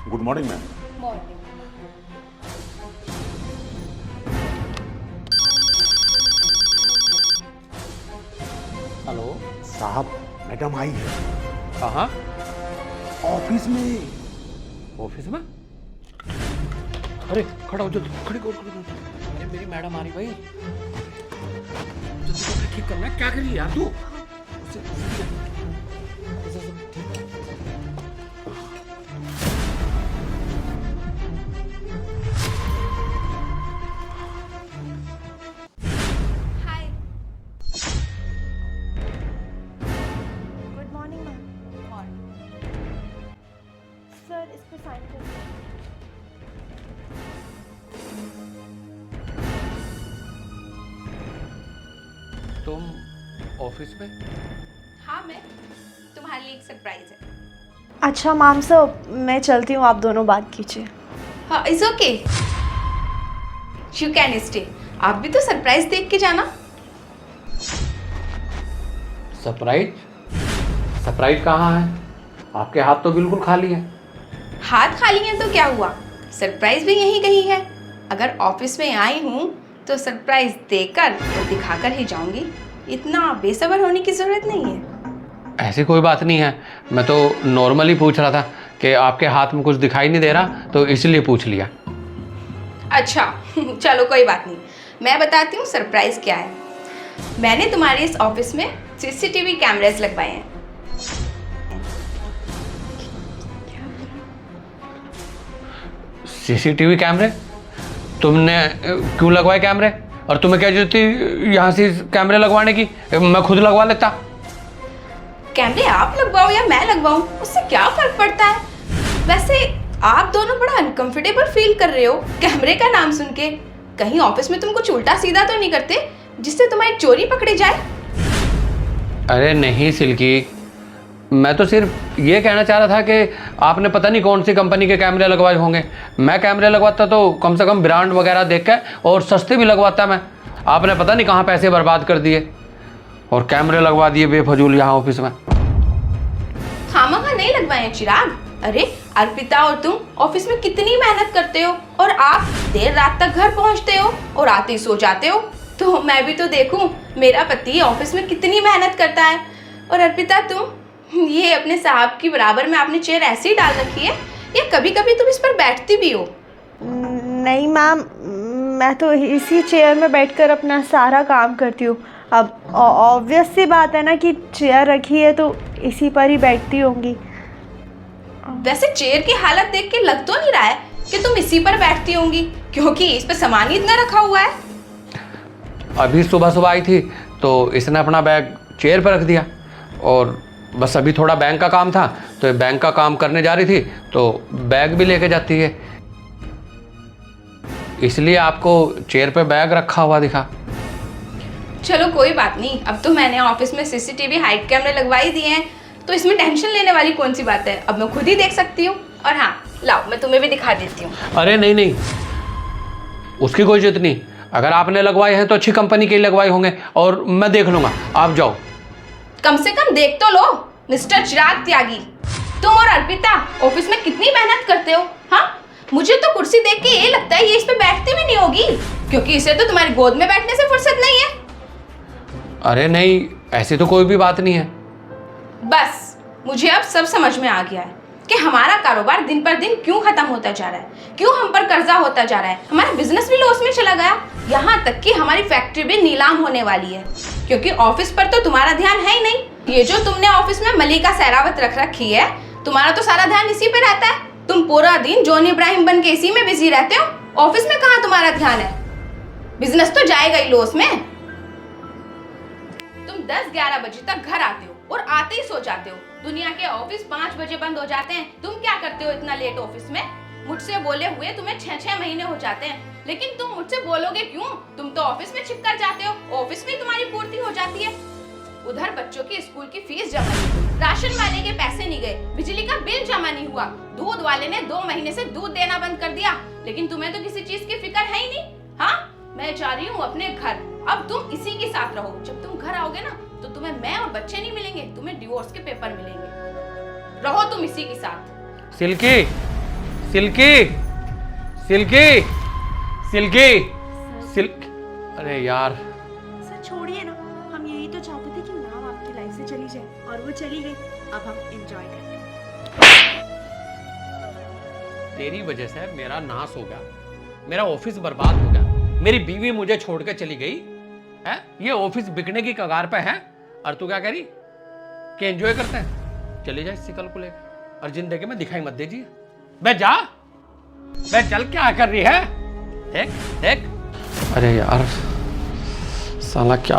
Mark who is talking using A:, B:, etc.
A: Good morning ma'am.
B: Morning.
C: Hello.
A: साहब madam आई है
C: कहाँ?
A: ऑफिस में।
C: ऑफिस में? अरे खड़ा हो जल्दी, खड़ी कर। अरे मेरी मैडम आ रही भाई, जल्दी कपड़े ठीक करना है। क्या कर रही है यार तू?
B: Hi. Good morning ma'am. Morning. Sir इस पे साइन कर दीजिए।
C: तुम ऑफिस में?
B: हाँ, मैं तुम्हारे लिए एक सरप्राइज है।
D: अच्छा मैम सर मैं चलती हूँ, आप दोनों बात कीजिए।
B: हाँ, it's okay, you can stay. आप भी तो सरप्राइज देख के जाना।
C: सरप्राइज? सरप्राइज कहाँ है? आपके हाथ तो बिल्कुल खाली है।
B: हाथ खाली है तो क्या हुआ, सरप्राइज भी यहीं कहीं है। अगर ऑफिस में आई हूँ तो सरप्राइज देकर और दिखाकर ही जाऊंगी। इतना बेसब्र होने की जरूरत नहीं है।
C: ऐसी कोई बात नहीं है, मैं तो नॉर्मली पूछ रहा था कि आपके हाथ में कुछ दिखाई नहीं दे रहा तो इसलिए पूछ लिया।
B: अच्छा चलो कोई बात नहीं, मैं बताती हूँ सरप्राइज क्या है। मैंने तुम्हारे इस ऑफिस में सीसीटीवी कैमरेज लगवाए हैं।
C: सीसीटीवी कैमरे? तुमने क्यों लगवाए कैमरे? और तुम्हें क्या जरूरत थी यहाँ से कैमरे लगवाने की? मैं खुद लगवा लेता।
B: कैमरे आप लगवाओ या मैं लगवाऊं, उससे क्या फर्क पड़ता है? वैसे आप दोनों बड़ा अनकंफर्टेबल फील कर रहे हो कैमरे का नाम सुन के। कहीं ऑफिस में तुम कुछ उल्टा सीधा तो नहीं करते जिससे तुम्हारी चोरी पकड़ी जाए?
C: अरे नहीं सिल्की, मैं तो सिर्फ ये कहना चाह रहा था कि आपने पता नहीं कौन सी कंपनी के कैमरे लगवाए होंगे। मैं कैमरे लगवाता तो कम से कम ब्रांड वगैरह देख के, और सस्ते भी लगवाता मैं। आपने पता नहीं कहाँ पैसे बर्बाद कर दिए और कैमरे लगवा दिए बेफजूल यहाँ ऑफिस में।
B: खामखा नहीं लगवाए हैं चिराग। अरे अर्पिता और तुम ऑफिस में कितनी मेहनत करते हो और आप देर रात तक घर पहुंचते हो और आते ही सो जाते हो। तो मैं भी तो देखूं मेरा पति ऑफिस में कितनी मेहनत करता है। और अर्पिता तुम ये अपने साहब की बराबर में आपने चेयर ऐसे ही डाल रखी है या कभी कभी तुम इस पर बैठती भी हो?
D: नहीं मैम, मैं तो इसी चेयर में बैठकर अपना सारा काम करती हूँ। अब ऑब्वियस सी बात है ना कि चेयर रखी है तो इसी पर ही बैठती होंगी।
B: वैसे चेयर की हालत देख के लग तो नहीं रहा है कि तुम इसी पर बैठती होंगी, क्योंकि इस पर सामान ही इतना रखा हुआ है।
C: अभी सुबह सुबह आई थी तो इसने अपना बैग चेयर पर रख दिया, और बस अभी थोड़ा बैंक का काम था तो ये बैंक का काम करने जा रही थी तो बैग भी लेके जाती है, इसलिए आपको चेयर पे बैग रखा हुआ दिखा।
B: चलो कोई बात नहीं, अब तो मैंने ऑफिस में सीसीटीवी हाइड कैमरे लगवा ही दिए हैं तो इसमें टेंशन लेने वाली कौन सी बात है। अब मैं खुद ही देख सकती हूँ। और हाँ लाओ, मैं तुम्हें भी दिखा देती हूँ।
C: अरे नहीं नहीं, उसकी कोई जरूरत नहीं। अगर आपने लगवाए हैं तो अच्छी कंपनी के लगवाए होंगे और मैं देख लूंगा, आप जाओ।
B: कम से कम देख तो लो मिस्टर चिराग त्यागी। तुम और अर्पिता ऑफिस में कितनी मेहनत करते हो। हाँ, मुझे तो कुर्सी देख के ये लगता है ये इस पे बैठती भी नहीं होगी, क्योंकि इसे तो तुम्हारी गोद में बैठने से फुर्सत नहीं है।
C: अरे नहीं, ऐसी तो कोई भी बात नहीं है।
B: बस मुझे अब सब समझ में आ गया है कि हमारा कारोबार दिन पर दिन क्यों खत्म होता जा रहा है, क्यों हम पर कर्जा होता जा रहा है, हमारा बिजनेस भी लॉस में चला गया, यहाँ तक कि हमारी फैक्ट्री भी नीलाम होने वाली है, क्योंकि ऑफिस पर तो तुम्हारा ध्यान है ही नहीं। ये जो तुमने ऑफिस में मलिका सहरावत रख रखी है, तुम्हारा तो सारा ध्यान इसी पे रहता है। तुम पूरा दिन जॉन इब्राहिम बन के इसी में बिजी रहते हो, ऑफिस में कहाँ तुम्हारा ध्यान है। बिजनेस तो जाएगा ही लॉस में। तुम 10-11 बजे तक घर आते हो और आते ही सो जाते हो। दुनिया के ऑफिस 5 बजे बंद हो जाते हैं, तुम क्या करते हो इतना लेट ऑफिस में? मुझसे बोले हुए तुम्हें 6-6 महीने हो जाते हैं, लेकिन तुम मुझसे बोलोगे क्यों? तुम तो ऑफिस में छिप कर जाते हो, ऑफिस में तुम्हारी पूर्ति हो जाती है। उधर बच्चों की स्कूल की फीस जमा नहीं हुई, राशन वाले के पैसे नहीं गए, बिजली का बिल जमा नहीं हुआ, दूध वाले ने 2 महीने से दूध देना बंद कर दिया, लेकिन तुम्हें तो किसी चीज की फिक्र है ही नहीं। हाँ, मैं जा रही हूँ अपने घर, अब तुम इसी के साथ रहो। जब तुम घर आओगे ना तो तुम्हें मैं और बच्चे नहीं मिलेंगे, तुम्हें डिवोर्स के पेपर मिलेंगे। रहो तुम इसी के साथ।
C: Silky, silky silky silky silk अरे यार
D: सर छोड़िए ना, हम यही तो चाहते थे कि मैम आपकी लाइफ से चली जाए और वो चली गई। अब हम एंजॉय करते हैं।
C: तेरी वजह से मेरा नाश हो गया, मेरा ऑफिस बर्बाद हो गया, मेरी बीवी मुझे छोड़ के चली गई है, ये ऑफिस बिकने की कगार पे है और तू क्या कह रही कि एंजॉय करते हैं? चली जा इस सिकल को लेकर और जिंदगी में दिखाई मत दीजिए। बे जा, बे चल, क्या कर रही है? देख देख। अरे यार साला क्या